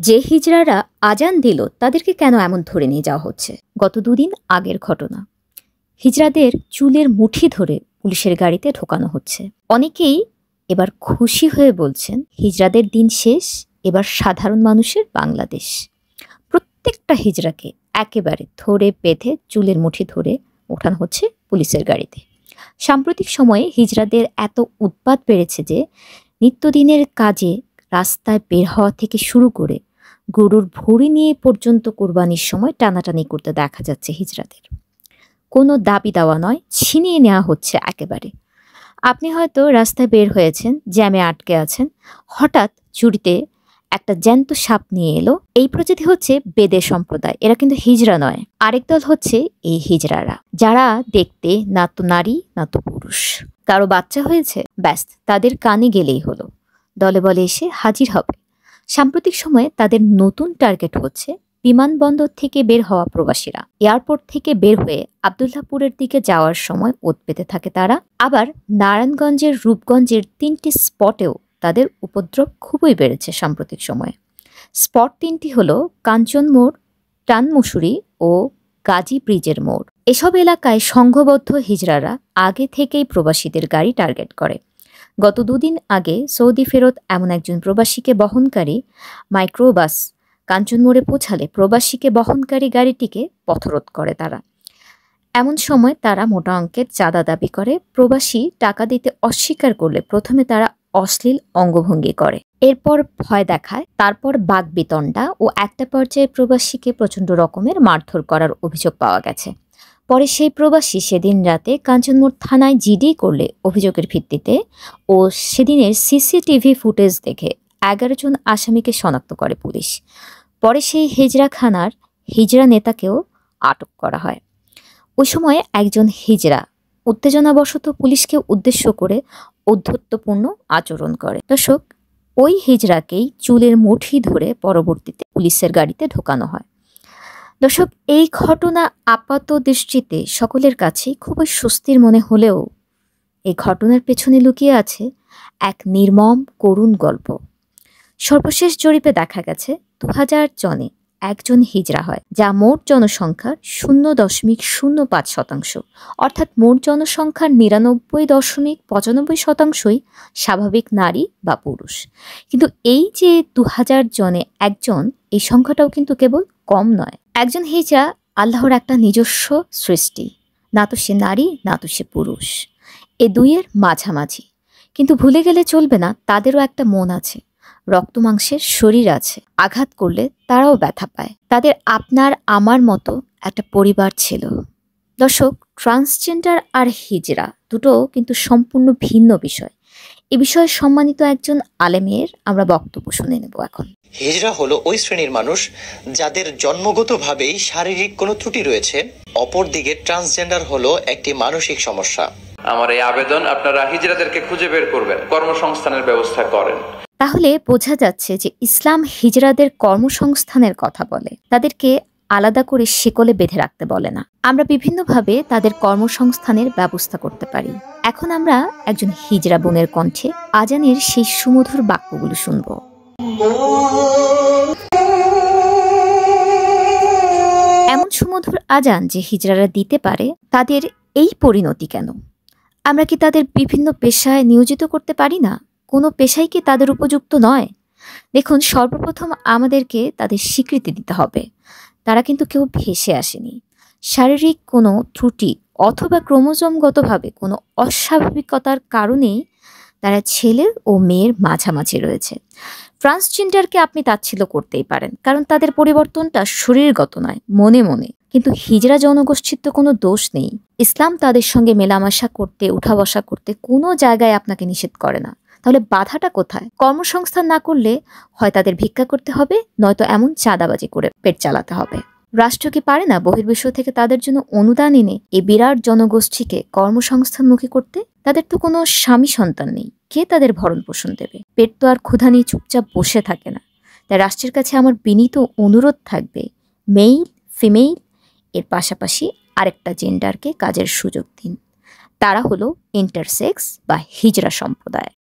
যে হিজড়ারা আজান দিল তাদেরকে কেন এমন ধরে নিয়ে যাওয়া হচ্ছে? গত দুদিন আগের ঘটনা। হিজড়াদের চুলের মুঠি ধরে পুলিশের গাড়িতে ঢোকানো হচ্ছে। অনেকেই এবার খুশি হয়ে বলছেন, হিজড়াদের দিন শেষ, এবার সাধারণ মানুষের বাংলাদেশ। প্রত্যেকটা হিজড়াকে একেবারে ধরে বেঁধে চুলের মুঠি ধরে ওঠানো হচ্ছে পুলিশের গাড়িতে। সাম্প্রতিক সময়ে হিজড়াদের এত উৎপাত বেড়েছে যে নিত্যদিনের কাজে রাস্তায় বের হওয়া থেকে শুরু করে গরুর ভুঁড়ি নিয়ে পর্যন্ত কোরবানির সময় টানাটানি করতে দেখা যাচ্ছে হিজড়াদের। কোনো দাবি দাওয়া নয়, ছিনিয়ে নেওয়া হচ্ছে একেবারে। আপনি হয়তো রাস্তায় বের হয়েছেন, জ্যামে আটকে আছেন, হঠাৎ চুরিতে একটা জ্যান্ত সাপ নিয়ে এলো। এই প্রজাতি হচ্ছে বেদে সম্প্রদায়, এরা কিন্তু হিজড়া নয়। আরেক দল হচ্ছে এই হিজড়ারা, যারা দেখতে না তো নারী না তো পুরুষ। কারো বাচ্চা হয়েছে, ব্যাস তাদের কানে গেলেই হলো, দলে বলে এসে হাজির হবে। সাম্প্রতিক সময়ে তাদের নতুন টার্গেট হচ্ছে বিমানবন্দর থেকে বের হওয়া প্রবাসীরা। এয়ারপোর্ট থেকে বের হয়ে আব্দুল্লাহপুরের দিকে যাওয়ার সময় ওত পেতে থাকে তারা। আবার নারায়ণগঞ্জের রূপগঞ্জের 3টি স্পটেও তাদের উপদ্রব খুবই বেড়েছে সাম্প্রতিক সময়ে। স্পট 3টি হলো কাঞ্চন মোড়, টানমুসুরি ও গাজী ব্রিজের মোড়। এসব এলাকায় সংঘবদ্ধ হিজড়ারা আগে থেকেই প্রবাসীদের গাড়ি টার্গেট করে। গত দুদিন আগে সৌদি ফেরত এমন একজন প্রবাসীকে বহনকারী মাইক্রোবাস কাঞ্চন মোড়ে পৌঁছালে প্রবাসীকে বহনকারী গাড়িটিকে পথরোধ করে তারা। এমন সময় তারা মোটা অঙ্কের চাঁদা দাবি করে। প্রবাসী টাকা দিতে অস্বীকার করলে প্রথমে তারা অশ্লীল অঙ্গভঙ্গি করে, এরপর ভয় দেখায়, তারপর বাকবিতণ্ডা ও একটা পর্যায়ে প্রবাসীকে প্রচণ্ড রকমের মারধর করার অভিযোগ পাওয়া গেছে। পরে সেই প্রবাসী সেদিন রাতে কাঞ্চনমোড় থানায় জিডি করলে অভিযোগের ভিত্তিতে ও সেদিনের সিসিটিভি ফুটেজ দেখে 11 জন আসামিকে শনাক্ত করে পুলিশ। পরে সেই হিজড়াখানার হিজড়া নেতাকেও আটক করা হয়। ওই সময় একজন হিজড়া উত্তেজনাবশত পুলিশকে উদ্দেশ্য করে ঔদ্ধত্যপূর্ণ আচরণ করে। দর্শক, ওই হিজড়াকেই চুলের মুঠি ধরে পরবর্তীতে পুলিশের গাড়িতে ঢোকানো হয়। দর্শক, এই ঘটনা আপাত দৃষ্টিতে সকলের কাছেই খুবই স্বস্তির মনে হলেও এই ঘটনার পেছনে লুকিয়ে আছে এক নির্মম করুণ গল্প। সর্বশেষ জরিপে দেখা গেছে 2000 জনে একজন হিজড়া হয়, যা মোট জনসংখ্যার 0.05%। অর্থাৎ মোট জনসংখ্যার 99.95%ই স্বাভাবিক নারী বা পুরুষ। কিন্তু এই যে 2000 জনে একজন, এই সংখ্যাটাও কিন্তু কেবল কম নয়। একজন হিজড়া আল্লাহর একটা নিজস্ব সৃষ্টি, না তো সে নারী না তো সে পুরুষ, এ দুইয়ের মাঝামাঝি। কিন্তু ভুলে গেলে চলবে না, তাদেরও একটা মন আছে, রক্ত মাংসের শরীর আছে। আঘাত করলে তারাও ব্যথা পায়। তাদের আপনার আমার মতো একটা পরিবার ছিল। দর্শক, ট্রান্সজেন্ডার আর হিজড়া দুটো কিন্তু সম্পূর্ণ ভিন্ন বিষয়। এ বিষয়ে সম্মানিত একজন আলেমের আমরা বক্তব্য শুনে নেব এখন। হিজড়া হলো ওই শ্রেণীর মানুষ যাদের জন্মগতভাবেই শারীরিক কোনো ত্রুটি রয়েছে। অপরদিকে ট্রান্সজেন্ডার হলো একটি মানসিক সমস্যা। আমার এই আবেদন, আপনারা হিজড়াদেরকে খুঁজে বের করবেন, কর্মসংস্থানের ব্যবস্থা করেন। তাহলে বোঝা যাচ্ছে যে ইসলাম হিজড়াদের কর্মসংস্থানের কথা বলে, তাদেরকে আলাদা করে শিকলে বেঁধে রাখতে বলে না। আমরা বিভিন্নভাবে তাদের কর্মসংস্থানের ব্যবস্থা করতে পারি। এখন আমরা একজন হিজড়া বোনের কণ্ঠে আজানের সেই সুমধুর বাক্যগুলো শুনব। এমন সুমধুর আজান যে হিজড়ারা দিতে পারে, তাদের এই পরিণতি কেন? আমরা কি তাদের বিভিন্ন পেশায় নিয়োজিত করতে পারি না? কোনো পেশাই কি তাদের উপযুক্ত নয়? দেখুন, সর্বপ্রথম আমাদেরকে তাদের স্বীকৃতি দিতে হবে। তারা কিন্তু কেউ ভেসে আসেনি। শারীরিক কোনো ত্রুটি অথবা ক্রোমোজোমগতভাবে কোনো অস্বাভাবিকতার কারণেই তারা ছেলে ও মেয়ের মাঝামাঝি রয়েছে। ট্রান্সজেন্ডারকে আপনি তাচ্ছিল্য করতেই পারেন, কারণ তাদের পরিবর্তনটা শরীরগত নয়, মনে মনে। কিন্তু হিজড়া জনগোষ্ঠীর তো কোনো দোষ নেই। ইসলাম তাদের সঙ্গে মেলামেশা করতে, উঠা বসা করতে কোনো জায়গায় আপনাকে নিষেধ করে না। তাহলে বাধাটা কোথায়? কর্মসংস্থান না করলে হয় তাদের ভিক্ষা করতে হবে, নয়তো এমন চাঁদাবাজি করে পেট চালাতে হবে। রাষ্ট্র কি পারে না বহির্বিশ্ব থেকে তাদের জন্য অনুদান এনে এই বিরাট জনগোষ্ঠীকে কর্মসংস্থানমুখী করতে? তাদের তো কোনো স্বামী সন্তান নেই, কে তাদের ভরণ পোষণ দেবে? পেট তো আর ক্ষুধা নিয়ে চুপচাপ বসে থাকে না। তাই রাষ্ট্রের কাছে আমার বিনীত অনুরোধ থাকবে, মেইল ফিমেইল এর পাশাপাশি আরেকটা জেন্ডারকে কাজের সুযোগ দিন। তারা হলো ইন্টারসেক্স বা হিজড়া সম্প্রদায়।